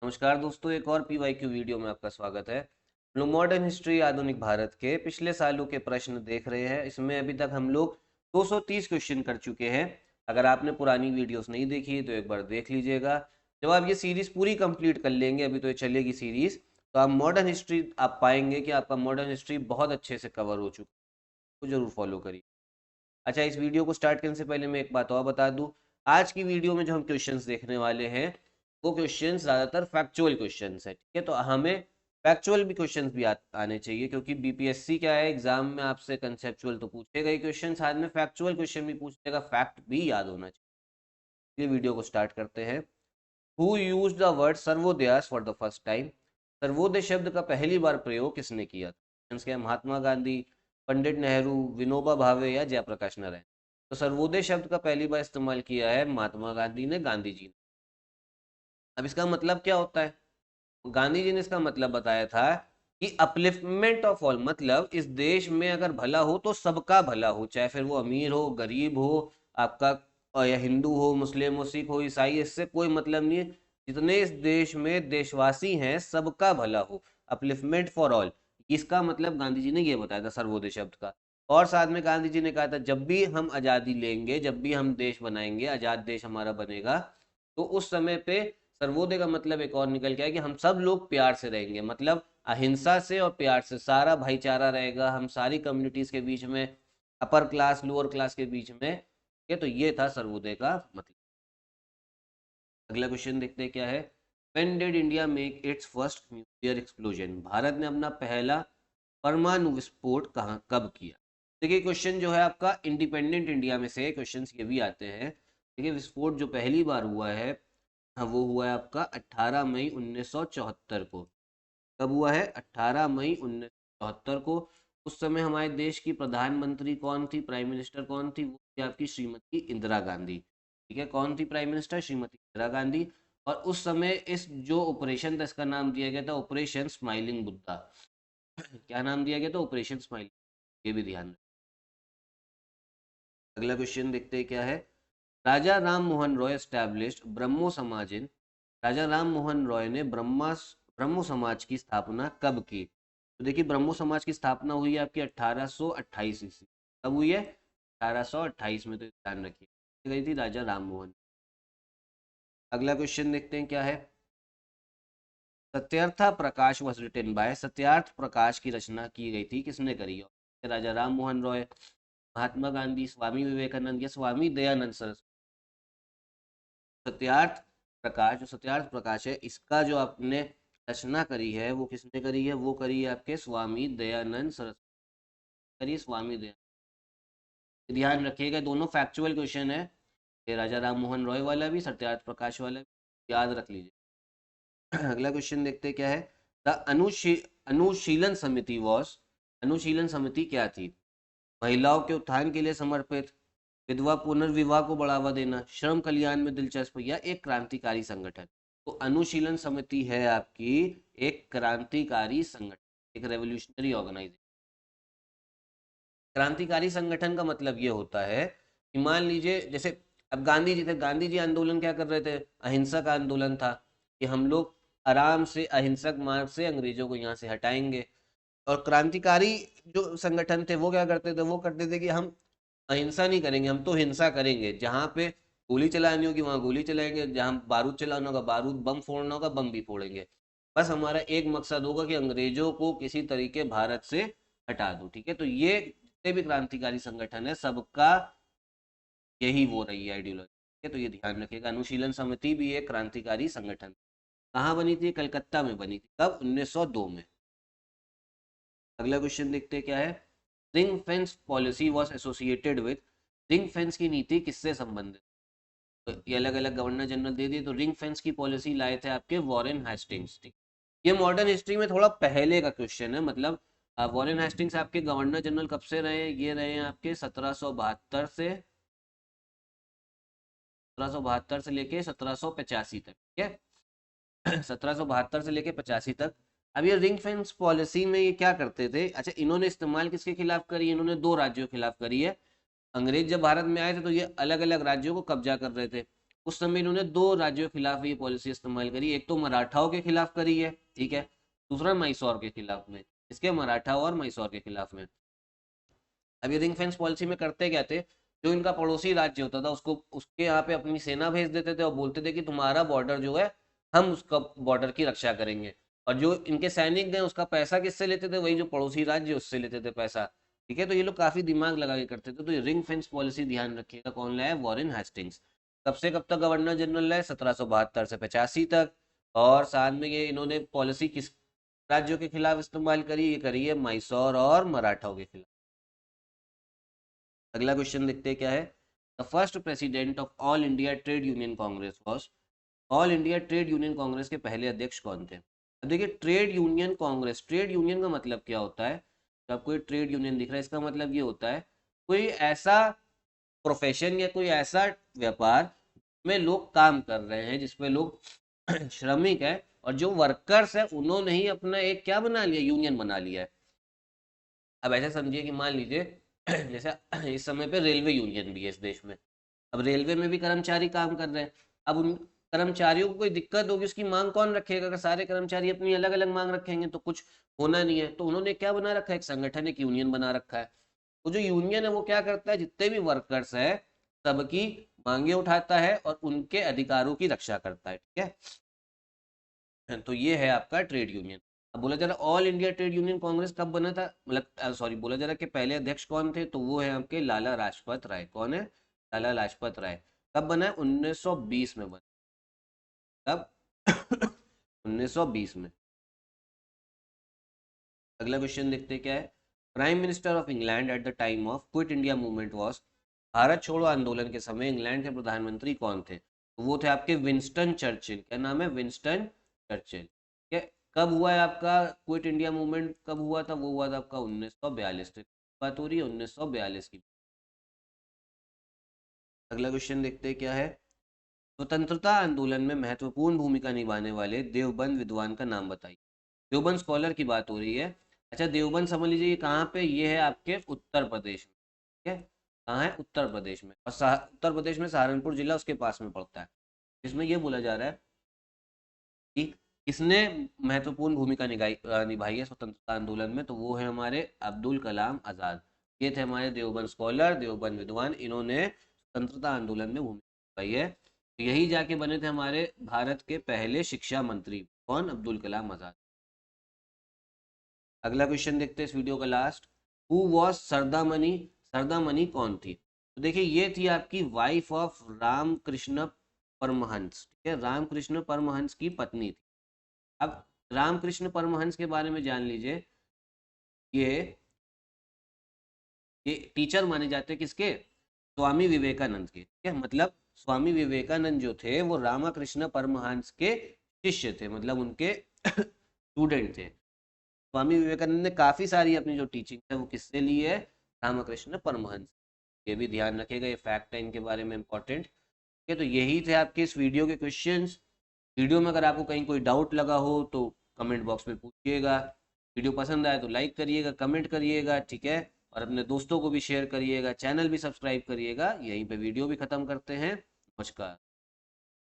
नमस्कार दोस्तों, एक और PYQ वीडियो में आपका स्वागत है। हम लोग मॉडर्न हिस्ट्री आधुनिक भारत के पिछले सालों के प्रश्न देख रहे हैं। इसमें अभी तक हम लोग 230 क्वेश्चन कर चुके हैं। अगर आपने पुरानी वीडियोस नहीं देखी है तो एक बार देख लीजिएगा। जब आप ये सीरीज पूरी कंप्लीट कर लेंगे, अभी तो ये चलेगी सीरीज, तो आप मॉडर्न हिस्ट्री आप पाएंगे कि आपका मॉडर्न हिस्ट्री बहुत अच्छे से कवर हो चुका है। तो जरूर फॉलो करिए। अच्छा, इस वीडियो को स्टार्ट करने से पहले मैं एक बात और बता दूं। आज की वीडियो में जो हम क्वेश्चंस देखने वाले हैं वो क्वेश्चंस ज़्यादातर फैक्चुअल क्वेश्चंस है। ठीक है, तो हमें फैक्चुअल भी क्वेश्चंस भी आने चाहिए, क्योंकि बीपीएससी क्या है, एग्जाम में आपसे कंसेप्चुअल तो पूछेगा ही क्वेश्चन, साथ में फैक्चुअल क्वेश्चन भी पूछेगा, फैक्ट भी याद होना चाहिए। ये वीडियो को स्टार्ट करते हैं। Who use the word Sarvodayas for the first time? Sarvodaya शब्द का पहली बार प्रयोग किसने किया था? क्या महात्मा गांधी, पंडित नेहरू, विनोबा भावे या जयप्रकाश नारायण? तो सर्वोदय शब्द का पहली बार इस्तेमाल किया है महात्मा गांधी ने, गांधी जी ने। अब इसका मतलब क्या होता है? गांधी जी ने इसका मतलब बताया था कि अपलिफ्टमेंट ऑफ ऑल, मतलब इस देश में अगर भला हो तो सबका भला हो, चाहे फिर वो अमीर हो, गरीब हो, आपका या हिंदू हो, मुस्लिम हो, सिख हो, ईसाई, इससे कोई मतलब नहीं है। जितने इस देश में देशवासी हैं सबका भला हो, अपलिफ्टमेंट फॉर ऑल। इसका मतलब गांधी जी ने ये बताया था सर्वोदय शब्द का। और साथ में गांधी जी ने कहा था जब भी हम आज़ादी लेंगे, जब भी हम देश बनाएंगे, आज़ाद देश हमारा बनेगा, तो उस समय पे सर्वोदय का मतलब एक और निकल के आया कि हम सब लोग प्यार से रहेंगे, मतलब अहिंसा से और प्यार से सारा भाईचारा रहेगा हम सारी कम्युनिटीज के बीच में, अपर क्लास लोअर क्लास के बीच में। ये तो ये था सर्वोदय का मतलब। अगला क्वेश्चन देखते हैं क्या है। When did India make it's first nuclear explosion? Bharat ने अपना पहला परमाणु विस्फोट कहाँ कब किया? देखिए, क्वेश्चन जो है आपका इंडिपेंडेंट इंडिया में से क्वेश्चन ये भी आते हैं। देखिए, विस्फोट जो पहली बार हुआ है, हाँ, वो हुआ है आपका 18 मई 1974 को। कब हुआ है? 18 मई 1974 को। उस समय हमारे देश की प्रधानमंत्री कौन थी, प्राइम मिनिस्टर कौन थी? वो थी आपकी श्रीमती इंदिरा गांधी। ठीक है, कौन थी प्राइम मिनिस्टर? श्रीमती इंदिरा गांधी। और उस समय इस जो ऑपरेशन था, इसका नाम दिया गया था ऑपरेशन स्माइलिंग बुद्धा। क्या नाम दिया गया था? Operation smiling. ये भी ध्यान रखें। अगला क्वेश्चन देखते हैं क्या है। राजा राम मोहन रॉय एस्टैब्लिश्ड ब्रह्मो समाज इन? राजा राम मोहन रॉय ने ब्रह्मो समाज की स्थापना कब की? तो देखिए, ब्रह्मो समाज की स्थापना हुई है आपकी 1828 ईस्वी। कब हुई है? 1828 में, तो ध्यान रखिए। गई थी राजा राम मोहन। अगला क्वेश्चन देखते हैं क्या है। Satyarth Prakash was written by? Satyarth Prakash की रचना की गई थी, किसने करी है? राजा राम मोहन रॉय, महात्मा गांधी, स्वामी विवेकानंद या स्वामी दयानंद सरस्वती? सत्यार्थ प्रकाश, जो सत्यार्थ प्रकाश है, इसका जो आपने रचना करी है वो किसने करी है? वो करी है आपके स्वामी दयानंद सरस्वती करी, स्वामी दयानंद। ध्यान रखिएगा, दोनों फैक्चुअल क्वेश्चन है। ये राजा राम मोहन रॉय वाला भी, सत्यार्थ प्रकाश वाला भी, याद रख लीजिए। अगला क्वेश्चन देखते हैं क्या है। द अनुशीलन समिति वॉज? अनुशीलन समिति क्या थी? महिलाओं के उत्थान के लिए समर्पित, विधवा पुनर्विवाह को बढ़ावा देना, श्रम कल्याण में दिलचस्प या एक क्रांतिकारी संगठन? तो अनुशीलन समिति है आपकी एक क्रांतिकारी संगठन, एक रेवोल्यूशनरी ऑर्गेनाइजेशन। क्रांतिकारी संगठन का मतलब ये होता है कि मान लीजिए जैसे अब गांधी जी थे, गांधी जी आंदोलन क्या कर रहे थे? अहिंसक आंदोलन था कि हम लोग आराम से अहिंसक मार्ग से अंग्रेजों को यहाँ से हटाएंगे। और क्रांतिकारी जो संगठन थे वो क्या करते थे? वो करते थे कि हम अहिंसा नहीं करेंगे, हम तो हिंसा करेंगे। जहाँ पे गोली चलानी होगी वहां गोली चलाएंगे, जहाँ बारूद चलाना होगा बारूद, बम फोड़ना होगा बम भी फोड़ेंगे। बस हमारा एक मकसद होगा कि अंग्रेजों को किसी तरीके भारत से हटा दो। ठीक है, तो ये जितने भी क्रांतिकारी संगठन है सबका यही वो रही है आइडियोलॉजी। ठीक है, तो ये ध्यान रखिएगा। अनुशीलन समिति भी एक क्रांतिकारी संगठन। कहाँ बनी थी? कलकत्ता में बनी थी। कब? 1902 में। अगला क्वेश्चन देखते हैं क्या है। Ring fence policy was associated with? Ring fence की नीति किससे संबंधित? तो ये अलग अलग गवर्नर जनरल दे दिए। तो रिंग फेंस की पॉलिसी लाए थे आपके वॉरेन हेस्टिंग्स। ठीक, ये मॉडर्न हिस्ट्री में थोड़ा पहले का क्वेश्चन है, मतलब वॉरेन हेस्टिंग्स आपके गवर्नर जनरल कब से रहे हैं? ये रहे हैं आपके 1772 से, 1772 से लेके 1785 तक। ठीक है, 1772 से लेके 85 तक। अब ये रिंग फेंस पॉलिसी में ये क्या करते थे? अच्छा, इन्होंने इस्तेमाल किसके खिलाफ करी है? इन्होंने दो राज्यों के खिलाफ करी है। अंग्रेज जब भारत में आए थे तो ये अलग अलग राज्यों को कब्जा कर रहे थे। उस समय इन्होंने 2 राज्यों के खिलाफ ये पॉलिसी इस्तेमाल करी, एक तो मराठाओं के खिलाफ करी है, ठीक है, दूसरा मैसूर के खिलाफ में, इसके मराठा और मैसूर के खिलाफ में। अब ये रिंग फेंस पॉलिसी में करते क्या थे, जो इनका पड़ोसी राज्य होता था उसको उसके यहाँ पे अपनी सेना भेज देते थे और बोलते थे कि तुम्हारा बॉर्डर जो है हम उसका बॉर्डर की रक्षा करेंगे, और जो इनके सैनिक गए उसका पैसा किससे लेते थे, वही जो पड़ोसी राज्य उससे लेते थे पैसा, ठीक है। तो ये लोग काफी दिमाग लगा के करते थे। तो ये रिंग फेंस पॉलिसी ध्यान रखिएगा कौन लाया, वॉरेन हेस्टिंग्स। कब से कब तक गवर्नर जनरल रहे, 1772 से 85 तक। और साथ में ये इन्होंने पॉलिसी किस राज्यों के खिलाफ इस्तेमाल करी, ये करी है मैसूर और मराठाओं के खिलाफ। अगला क्वेश्चन देखते हैं क्या है। The first president of all India trade union Congress was, all India trade union Congress के पहले अध्यक्ष कौन थे। अब देखिए trade union Congress, trade union का मतलब क्या होता है, तो आपको ट्रेड यूनियन दिख रहा है, इसका मतलब ये होता है कोई ऐसा प्रोफेशन या कोई ऐसा व्यापार में लोग काम कर रहे हैं, जिसमें लोग श्रमिक है और जो वर्कर्स है उन्होंने ही अपना एक क्या बना लिया, यूनियन बना लिया है। अब ऐसा समझिए कि मान लीजिए जैसे इस समय पे रेलवे यूनियन भी है इस देश में। अब रेलवे में भी कर्मचारी काम कर रहे हैं। अब उन कर्मचारियों को कोई दिक्कत होगी, उसकी मांग कौन रखेगा, अगर सारे कर्मचारी अपनी अलग अलग मांग रखेंगे तो कुछ होना नहीं है। तो उन्होंने क्या बना रखा है, एक संगठन, एक यूनियन बना रखा है। वो जो यूनियन है वो क्या करता है, जितने भी वर्कर्स है सबकी मांगे उठाता है और उनके अधिकारों की रक्षा करता है, ठीक है। तो ये है आपका ट्रेड यूनियन। अब बोला जा रहा all India trade union Congress कब बना था, मतलब सॉरी बोला जा रहा कि पहले अध्यक्ष कौन थे, तो वो है आपके लाला लाजपत राय। कौन है, लाला लाजपत राय। कब बना है, 1920 में बना। कब 1920 में। अगला क्वेश्चन देखते हैं क्या है। Prime minister of England at the time of quit India movement was, Bharat छोड़ो आंदोलन के समय इंग्लैंड के प्रधानमंत्री कौन थे, तो वो थे आपके विंस्टन चर्चिल। क्या नाम है, विंस्टन चर्चिल। ठीक है। कब हुआ है आपका क्विट इंडिया मूवमेंट, कब हुआ था, वो हुआ था आपका 1942। बात हो रही है 1942 की। अगला क्वेश्चन देखते हैं क्या है। स्वतंत्रता आंदोलन में महत्वपूर्ण भूमिका निभाने वाले देवबंद विद्वान का नाम बताइए। देवबंद स्कॉलर की बात हो रही है। अच्छा देवबंद समझ लीजिए ये कहाँ पे, ये है आपके उत्तर प्रदेश में, ठीक है। कहाँ है, उत्तर प्रदेश में। और उत्तर प्रदेश में सहारनपुर जिला उसके पास में पड़ता है। इसमें ये बोला जा रहा है कि किसने महत्वपूर्ण भूमिका निभाई है स्वतंत्रता आंदोलन में, तो वो है हमारे अब्दुल कलाम आज़ाद। ये थे हमारे देवबंद स्कॉलर, देवबंद विद्वान, इन्होंने स्वतंत्रता आंदोलन में भूमिका निभाई है। तो यही जाके बने थे हमारे भारत के पहले शिक्षा मंत्री, कौन, अब्दुल कलाम आज़ाद। अगला क्वेश्चन देखते हैं इस वीडियो का last. Who was Saradamani, Saradamani कौन थी, तो देखिए ये थी आपकी वाइफ ऑफ रामकृष्ण परमहंस, ठीक है, रामकृष्ण परमहंस की पत्नी थी। अब रामकृष्ण परमहंस के बारे में जान लीजिए, ये ये टीचर माने जाते हैं किसके, स्वामी विवेकानंद के, ठीक है। मतलब स्वामी विवेकानंद जो थे वो रामकृष्ण परमहंस के शिष्य थे, मतलब उनके स्टूडेंट थे। स्वामी विवेकानंद ने काफी सारी अपनी जो टीचिंग है वो किससे ली है, रामकृष्ण परमहंस। ये भी ध्यान रखिएगा, ये फैक्ट है इनके बारे में इंपॉर्टेंट। ठीक है, तो यही थे आपके इस वीडियो के क्वेश्चंस। वीडियो में अगर आपको कहीं कोई डाउट लगा हो तो कमेंट बॉक्स में पूछिएगा। वीडियो पसंद आए तो लाइक करिएगा, कमेंट करिएगा, ठीक है। और अपने दोस्तों को भी शेयर करिएगा, चैनल भी सब्सक्राइब करिएगा। यहीं पे वीडियो भी खत्म करते हैं। नमस्कार।